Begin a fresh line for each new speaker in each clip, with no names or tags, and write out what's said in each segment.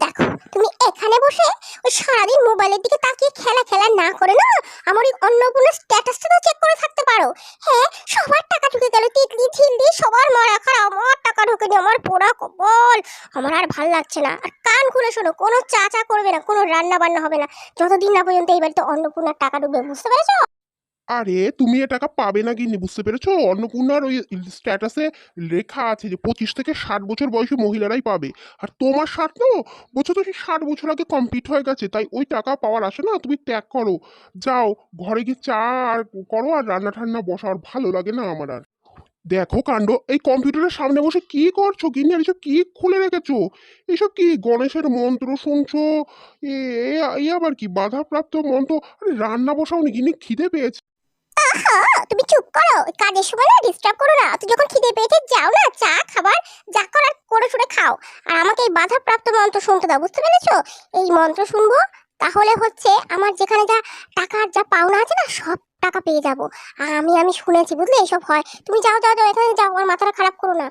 দেখো, তুমি এখানে বসে ওই সারাদিন মোবাইলের দিকে তাকিয়ে খেলা খেলা না করে না আমার এই অন্নপূর্ণার স্ট্যাটাসটা তো চেক করে থাকতে পারো। হ্যাঁ, সবার টাকা ঢুকে গেল, তিতলি ঝিল্লি সবার মারা খারাপ, আমার টাকা ঢুকেনি, আমার পোড়া কপাল। আমার আর ভাল লাগছে না। আর কান খুলে শোনো, কোনো চা করবে না, কোনো রান্না বান্না হবে না যতদিন না পর্যন্ত এই বাড়িতে অন্নপূর্ণার টাকা ঢুকবে, বুঝতে পেরেছো?
আরে তুমি এ টাকা পাবে না গিন্নি, বুঝতে পেরেছো? অন্নপূর্ণার ওই স্ট্যাটাসে লেখা আছে যে 25 থেকে 60 বছর বয়সী মহিলারাই পাবে। আর তোমার 60 বছর তো সেই 60 বছর আগে কমপ্লিট হয়ে গেছে, তাই ওই টাকা পাওয়ার আসে না। তুমি ত্যাগ করো, যাও ঘরে গিয়ে চা আর করো আর রান্না ঠান্না বসা। আর ভালো লাগে না আমার আর। দেখো কাণ্ড, এই কম্পিউটারের সামনে বসে কি করছো গিন্নি? আর এসব কি খুলে রেখেছো? এসব কি গণেশের মন্ত্র শুনছো? এ এ আবার কি বাধাপ্রাপ্ত মন্ত্র? আরে রান্না বসাও নি গিন্নি, খিদে পেয়েছে।
তুমি চুপ করো, কাজের সময় না ডিস্টার্ব করো না। তুই যখন খিদে পেয়েছে যাও না, চা খাবার যা করার করে শুনে খাও। আর আমাকে এই বাধাপ্রাপ্ত মন্ত্র শুনতে দাও, বুঝতে পেরেছো? এই মন্ত্র শুনবো, তাহলে হচ্ছে আমার যেখানে যা টাকার যা পাওনা আছে না, সব টাকা পেয়ে যাবো। আর আমি শুনেছি, বুঝলে এইসব হয়। তুমি যাও যাও যাও, এখানে যাও, আমার মাথাটা খারাপ করো না।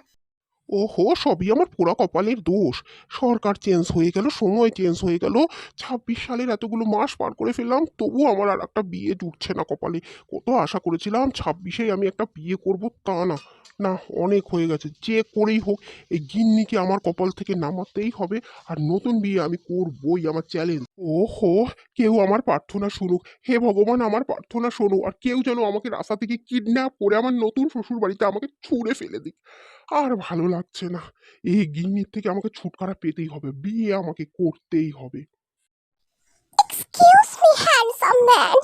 ওহো, সবই আমার পোড়া কপালের দোষ। সরকার চেঞ্জ হয়ে গেল, সময় চেঞ্জ হয়ে গেল, 26 সালের এতগুলো মাস পার করে ফেললাম, তবু আমার আর একটা বিয়ে জুটছে না কপালে। কত আশা করেছিলাম 26-এ আমি একটা বিয়ে করব, তা না। না, অনেক হয়ে গেছে। যে করেই হোক এই গিন্নিকে আমার কপাল থেকে নামাতেই হবে। আর নতুন বিয়ে আমি করবই, আমার চ্যালেঞ্জ। ওহো, কেউ আমার প্রার্থনা শুনুক, হে ভগবান আমার প্রার্থনা শোনো। আর কেউ যেন আমাকে রাস্তা থেকে কিডন্যাপ করে আমার নতুন শ্বশুর বাড়িতে আমাকে ছুঁড়ে ফেলে দিক। আর ভালো লাগছে না। এই গিন্নির থেকে আমাকে ছুটকারা পেতেই হবে, বিয়ে আমাকে করতেই হবে।
এক্সকিউজ মি হ্যান্ডসাম ম্যান,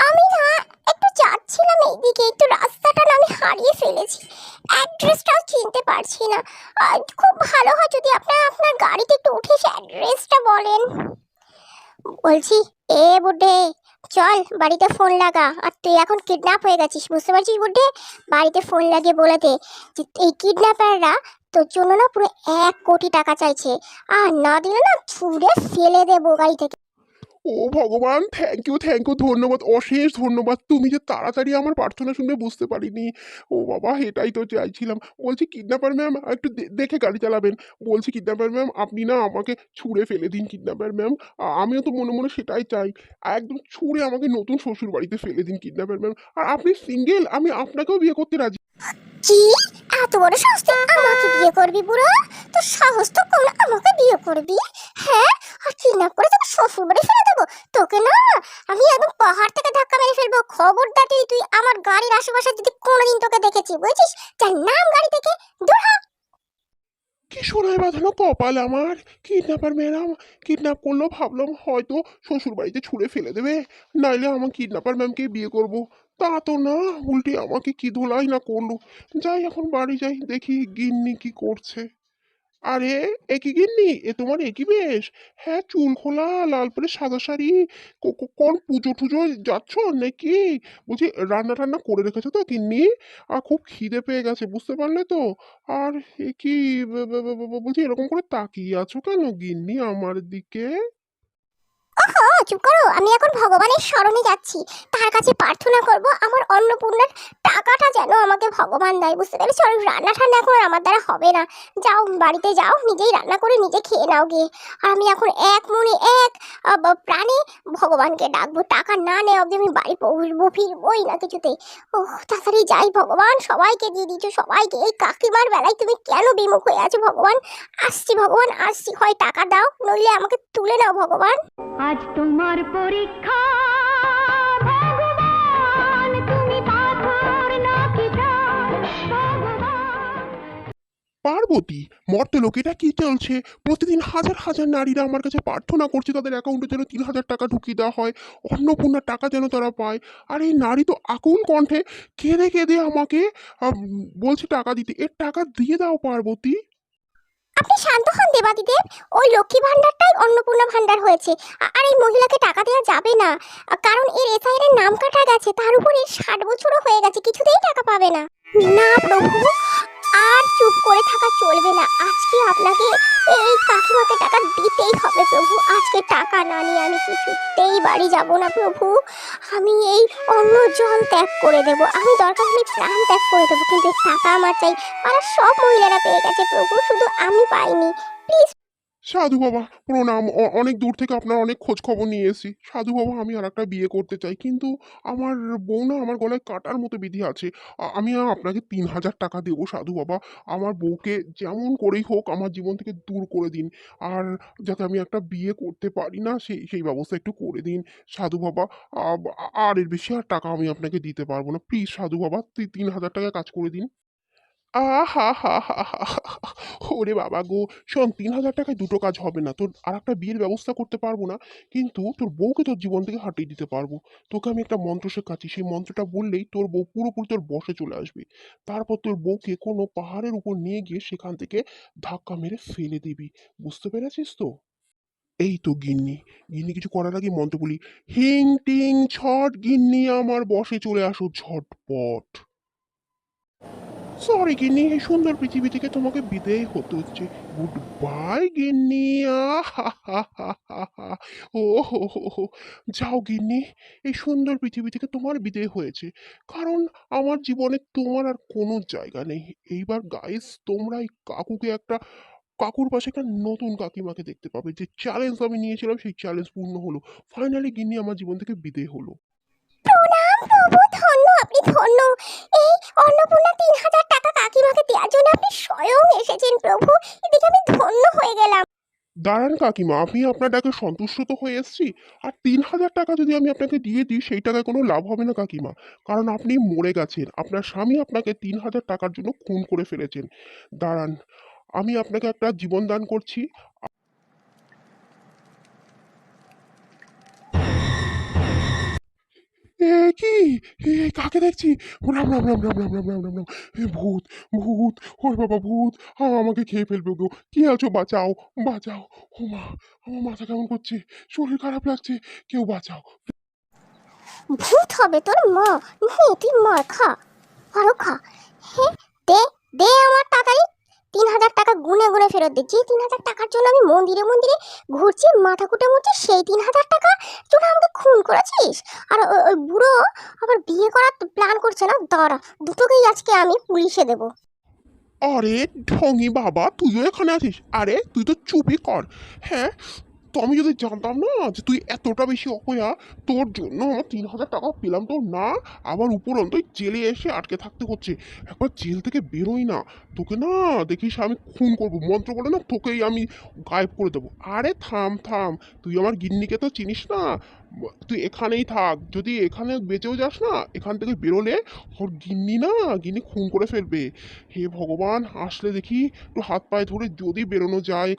আমি না একটু যাচ্ছিলাম এইদিকে, একটু রাস্তাটা না আমি হারিয়ে ফেলেছি, অ্যাড্রেসটাও চিনতে পারছি না। খুব ভালো হয় যদি আপনার আপনার গাড়িতে একটু উঠে এসে অ্যাড্রেসটা বলেন। বলছি, এ বুড্ঢে, চল বাড়িতে ফোন লাগা। আর তুই এখন কিডন্যাপ হয়ে গেছিস, বুঝতে পারছিস বুড্ঢে? বাড়িতে ফোন লাগিয়ে বলে দে যে এই কিডন্যাপাররা তোর জন্য না পুরো 1 কোটি টাকা চাইছে, আর না দিলে না ছুঁড়ে ফেলে দেবো গাড়ি থেকে।
ও ভগবান, থ্যাংক ইউ, ধন্যবাদ, অশেষ ধন্যবাদ। তুমি যে তাড়াতাড়ি আমার প্রার্থনা শুনবে বুঝতে পারিনি। ও বাবা, এটাই তো চাইছিলাম। বলছি কিডন্যাপার ম্যাম, একটু দেখে গাড়ি চালাবেন। বলছি কিডন্যাপার ম্যাম, আপনি না আমাকে ছুঁড়ে ফেলে দিন কিডন্যাপার ম্যাম। আমিও তো মনে মনে সেটাই চাই। একদম ছুঁড়ে আমাকে নতুন শ্বশুর বাড়িতে ফেলে দিন কিডন্যাপার ম্যাম। আর আপনি সিঙ্গেল, আমি আপনাকেও বিয়ে করতে রাজি।
কি? এত বড় সাহস তুই আমাকে বিয়ে করবি বুড়ো? তোর সাহস তো কম না, আমাকে বিয়ে করবি? হ্যাঁ, আর কিডন্যাপ করে তোকে শ্বশুর বাড়ি ফেলে দেবো? তোকে না আমি একদম পাহাড় থেকে ধাক্কা মেরে ফেলবো। খবরদার তুই আমার গাড়ির আশেপাশে যদি কোনোদিন তোকে দেখেছি, বুঝছিস? যার নাম গাড়ি থেকে দূর হ।
কি সোনায় বাঁধানো কপাল আমার! কিডন্যাপার ম্যাডাম কিডন্যাপ করলো, ভাবলাম হয়তো শ্বশুর বাড়িতে ছুঁড়ে ফেলে দেবে, নাইলে আমার কিডন্যাপার ম্যামকে বিয়ে করব। তা তো না, উল্টে আমাকে কি ধোলাই না করলো। যাই, এখন বাড়ি যাই, দেখি গিন্নি কি করছে। আরে, একই গিন্নি, এ তোমার একই বেশ! হ্যাঁ, চুল খোলা, লাল পরে সাদা শাড়ি। কোন পুজো টুজো যাচ্ছ নাকি? বলছি রান্না টান্না করে রেখেছো তো গিন্নি? আর খুব খিদে পেয়ে গেছে, বুঝতে পারলে তো। আর এ কি, বলছি এরকম করে তাকিয়ে আছো কেন গিন্নি আমার দিকে?
চুপ করো, আমি এখন ভগবানের শরণে যাচ্ছি, তার কাছে প্রার্থনা করব আমার অন্নপূর্ণার টাকাটা যেন আমাকে ভগবান দেয়, বুঝতে পেরেছো? আর রান্না ঠান্না এখন আমার দ্বারা হবে না। যাও বাড়িতে যাও, নিজেই রান্না করে নিজে খেয়ে নাও গিয়ে। আর আমি এখন এক মনে এক প্রাণে ভগবানকে ডাকবো, টাকা না নেওয়া অবধি আমি বাড়ি ফিরবোই না কিছুতেই। ও তাড়াতাড়ি যাই, ভগবান সবাইকে দিয়ে দিচ্ছ, সবাইকে। এই কাকিমার বেলায় তুমি কেন বিমুখ হয়ে আছো ভগবান? আসছি ভগবান, আসছি, হয় টাকা দাও নইলে আমাকে তুলে নাও ভগবান।
আজ তোমার পরীক্ষা ভগবান, তুমি পাথর নাকি প্রাণ ভগবান।
পার্বতী, মর্তলোক এটা কি চলছে? প্রতিদিন হাজার হাজার নারীরা আমার কাছে প্রার্থনা করছে তাদের অ্যাকাউন্টে যেন 3,000 টাকা ঢুকিয়ে দেওয়া হয়, অন্নপূর্ণার টাকা যেন তারা পায়। আর এই নারী তো আকুল কণ্ঠে কেঁদে কেঁদে আমাকে বলছে টাকা দিতে। এর টাকা দিয়ে দাও পার্বতী।
আপনি শান্ত হন দেবাদিদেব, ওই লক্ষ্মী ভান্ডারটাই অন্নপূর্ণা ভান্ডার হয়েছে। আর এই মহিলাকে টাকা দেওয়া যাবে না, কারণ এর এসআইআর এর নাম কাটা গেছে, তার উপর এর 60 বছরও হয়ে গেছে, কিছুতেই টাকা পাবে না। না প্রভু, আর চুপ করে থাকা চলবে না, আজকে আপনাকে এই কাকিমাকে টাকা দিতেই হবে প্রভু। আজকে টাকা না নিয়ে আমি কিছুতেই বাড়ি যাব না প্রভু। আমি এই অন্ন জল ত্যাগ করে দেব, আমি দরকার হলে প্রাণ ত্যাগ করে দেবো, কিন্তু এই টাকা আমার চাই। আর সব মহিলারা পেয়ে গেছে প্রভু, শুধু আমি পাইনি, প্লিজ।
সাধু বাবা প্রণাম, অনেক দূর থেকে আপনার অনেক খোঁজ খবর নিয়ে এসেছি। সাধু বাবা, আমি আর একটা বিয়ে করতে চাই, কিন্তু আমার বউ না আমার গলায় কাটার মতো বিধি আছে। আমি আপনাকে 3,000 টাকা দেবো সাধু বাবা। আমার বউকে যেমন করেই হোক আমার জীবন থেকে দূর করে দিন, আর যাতে আমি একটা বিয়ে করতে পারি না সেই সেই ব্যবস্থা একটু করে দিন সাধু বাবা। আর এর বেশি আর টাকা আমি আপনাকে দিতে পারবো না, প্লিজ সাধু বাবা, 3,000 টাকা কাজ করে দিন। আহা হা হা হা হা! ওরে বাবা গো! শোন, 3,000 টাকায় দুটো কাজ হবে না। তোর আরেকটা বিয়ের ব্যবস্থা করতে পারবো না, কিন্তু তোর বউকে তোর জীবন থেকে হটিয়ে দিতে পারবো। তোকে আমি একটা মন্ত্র শেখাচ্ছি, সেই মন্ত্রটা বললেই তোর বউ পুরোপুরি তোর বশে চলে আসবে। তারপর তোর বউকে কোনো পাহাড়ের উপর নিয়ে গিয়ে সেখান থেকে ধাক্কা মেরে ফেলে দিবি। বুঝতে পেরেছিস তো? এই তো গিন্নি, গিন্নি কিছু করার আগে মন্ত্র বলি, হিং টিং ছট গিন্নি আমার বশে চলে আসো ঝটপট। সরি গিন্নি, এই সুন্দর পৃথিবী থেকে তোমাকে বিদেয় হতে হচ্ছে। গুড বাই গিন্নি। আহা! ও হো হো হো! যাও গিন্নি, এই সুন্দর পৃথিবী থেকে তোমার বিদেয় হয়েছে, কারণ আমার জীবনে তোমার আর কোনো জায়গা নেই। এইবার গাইস, তোমরা এই কাকুর পাশে একটা নতুন কাকিমাকে দেখতে পাবে। যে চ্যালেঞ্জ আমি নিয়েছিলাম সেই চ্যালেঞ্জ পূর্ণ হলো। ফাইনালি গিন্নি আমার জীবন থেকে বিদেয় হলো।
প্রণাম প্রভু, ধন্য আপনি ধন্য। এই অন্নপূর্ণা 3,000 টাকা কাকিমাকে দেওয়ার জন্য আপনি স্বয়ং এসেছেন প্রভু। এদিকে আমি ধন্য হয়ে গেলাম।
দাঁড়ান কাকিমা, আমি আপনার ডাকে সন্তুষ্ট তো হয়ে এসেছি। আর 3,000 টাকা যদি আমি আপনাকে দিয়ে দিই সেই টাকায় কোনো লাভ হবে না কাকিমা, কারণ আপনি মরে গেছেন। আপনার স্বামী আপনাকে 3,000 টাকার জন্য খুন করে ফেলেছেন। দাঁড়ান, আমি আপনাকে একটা জীবন দান করছি। এ কি? কাকে দেখছি? রাম রাম রাম রাম রাম রাম রাম রাম রাম! ভূত, ভূত! ওরে বাবা ভূত! আমাকে খেয়ে ফেলবে গো! কি আছো, বাঁচাও, বাঁচাও! ও মা, আমার মাথা কেমন করছে, শরীর খারাপ লাগছে, কেউ বাঁচাও!
ভূত হবে তোর মা। নে তুই মার খা, আরো খা। হে, দে দে আমার তাড়াতাড়ি 3,000 টাকা গুনে গুনে ফেরত দে। যে 3,000 টাকার জন্য আমি মন্দিরে মন্দিরে ঘুরছি, মাথা কুটে মুড়ছি, সেই 3,000 টাকা জন্য আমাকে খুন করেছিস। আর ওই বুড়ো আবার বিয়ে করার প্ল্যান করছে না। দাঁড়া, দুটোকেই আজকে আমি পুলিশে দেবো।
আরে ঢঙি বাবা, তুইও এখানে আছিস? আরে তুই তো চুপই কর। হ্যাঁ, তো আমি যদি জানতাম না যে তুই এতটা বেশি অপয়া, তোর জন্য আমার 3,000 টাকা পেলাম তো না, আবার উপরন্তই জেলে এসে আটকে থাকতে হচ্ছে। একবার জেল থেকে বেরোই না, তোকে না দেখিস আমি খুন করবো, মন্ত্র বলে না তোকেই আমি গায়েব করে দেবো। আরে থাম থাম, তুই আমার গিন্নিকে তো চিনিস না। তুই এখানেই থাক, যদি এখানে বেঁচেও যাস না, এখান থেকে বেরোলে ওর গিন্নি না, গিন্নি খুন করে ফেলবে। হে ভগবান, আসলে দেখি একটু হাত পায়ে ধরে যদি বেরোনো যায়।